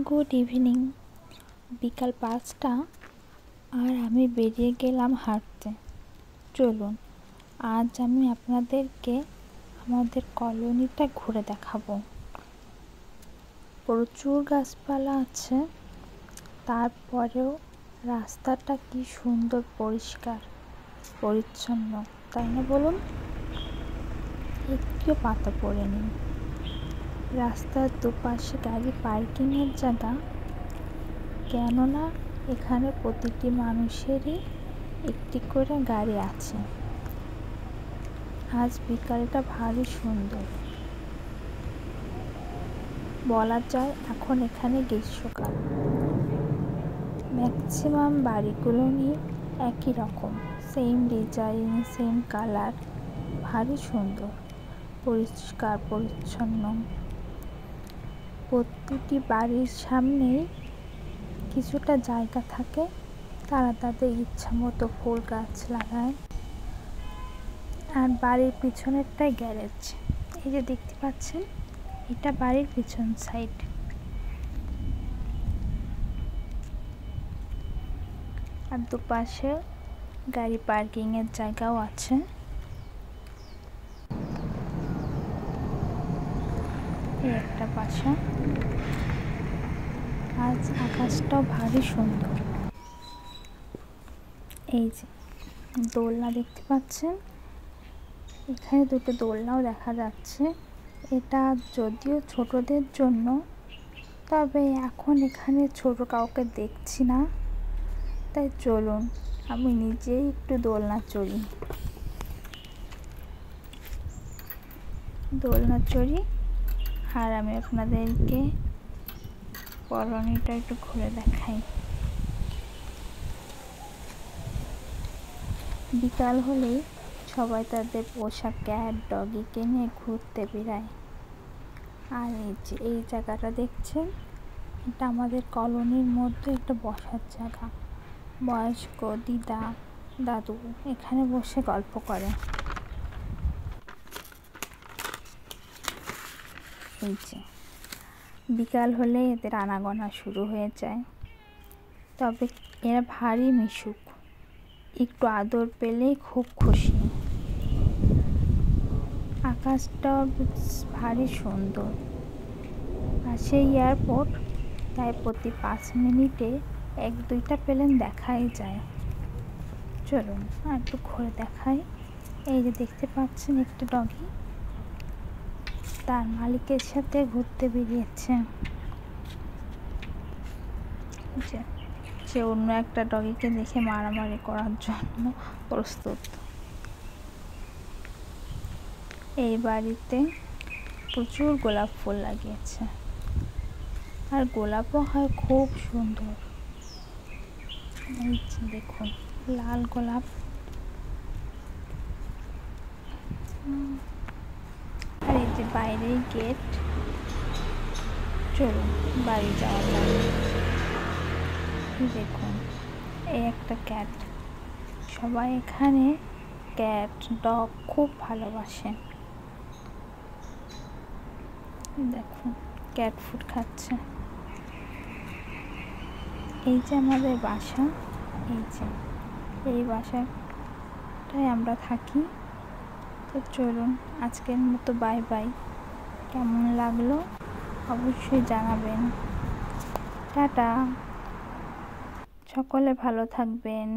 Good evening. বিকাল 5টা আর আমি বেরিয়ে গেলাম হাঁটতে। চলুন আজ আমি আপনাদেরকে আমাদের কলোনিটা ঘুরে দেখাবো। প্রচুর গাছপালা আছে, তারপরেও রাস্তাটা কি সুন্দর পরিষ্কার পরিচ্ছন্ন, তাই না বলুন? একটু পাতা পড়েনি। রাস্তার দুপাশে গাড়ি পার্কিংয়ের জায়গা, কেননা এখানে প্রতিটি মানুষেরই একটি করে গাড়ি আছে। আজ বিকালটা ভারী সুন্দর, বলা যায় এখন এখানে গ্রীষ্মকাল। ম্যাক্সিমাম বাড়িগুলো নিয়ে একই রকম, সেম ডিজাইন, সেম কালার, ভারী সুন্দর, পরিষ্কার পরিচ্ছন্ন। প্রতিটি বাড়ির সামনেই কিছুটা জায়গা থাকে, তারা তাদের ইচ্ছা মতো ফুল গাছ লাগায়। আর বাড়ির পিছনেরটাই গ্যারেজ। এই যে দেখতে পাচ্ছেন, এটা বাড়ির পিছন সাইড। আর দুপাশে গাড়ি পার্কিংয়ের জায়গাও আছে। এই একটা বাসা। আজ আকাশটাও ভারী সুন্দর। এই যে দোলনা দেখতে পাচ্ছেন, এখানে দুটো দোলনাও দেখা যাচ্ছে। এটা যদিও ছোটদের জন্য, তবে এখন এখানে ছোট কাউকে দেখছি না, তাই চলুন আমি নিজেই একটু দোলনা চড়ি। আর আমি আপনাদেরকে কলোনিটা একটু ঘুরে দেখাই। বিকাল হলেই সবাই তাদের পোষা ক্যাট ডগিকে নিয়ে ঘুরতে বেড়ায়। আর এই জায়গাটা দেখছেন, এটা আমাদের কলোনির মধ্যে একটা বসার জায়গা। বয়স্ক দিদা দাদু এখানে বসে গল্প করে। এই যে বিকাল হলে এদের আনাগোনা শুরু হয়ে যায়। তবে এরা ভারী মিশুক, একটু আদর পেলেই খুব খুশি। আকাশটা ভারী সুন্দর, পাশে এয়ারপোর্ট, তাই প্রতি 5 মিনিটে 1-2টা প্লেন দেখাই যায়। চলুন আর একটু ঘুরে দেখাই। এই যে দেখতে পাচ্ছেন একটা ডগি তার মালিকের সাথে ঘুরতে বেরিয়েছে। সে অন্য একটা ডগিকে দেখে মারামারি করার জন্য প্রস্তুত। এই বাড়িতে প্রচুর গোলাপ ফুল লাগিয়েছে, আর গোলাপও হয় খুব সুন্দর। এই যে দেখুন লাল গোলাপ। আর এই যে বাইরেই গেট। চলুন বাড়ি যাওয়া যাক। দেখুন এই একটা ক্যাট। সবাই এখানে ক্যাট ডগ খুব ভালোবাসে। দেখুন ক্যাট ফুড খাচ্ছে। এই যে আমাদের বাসা, এই বাসাটায় আমরা থাকি। তো চলুন আজকের মতো বাই বাই। কেমন লাগলো অবশ্যই জানাবেন। টাটা, সকলে ভালো থাকবেন।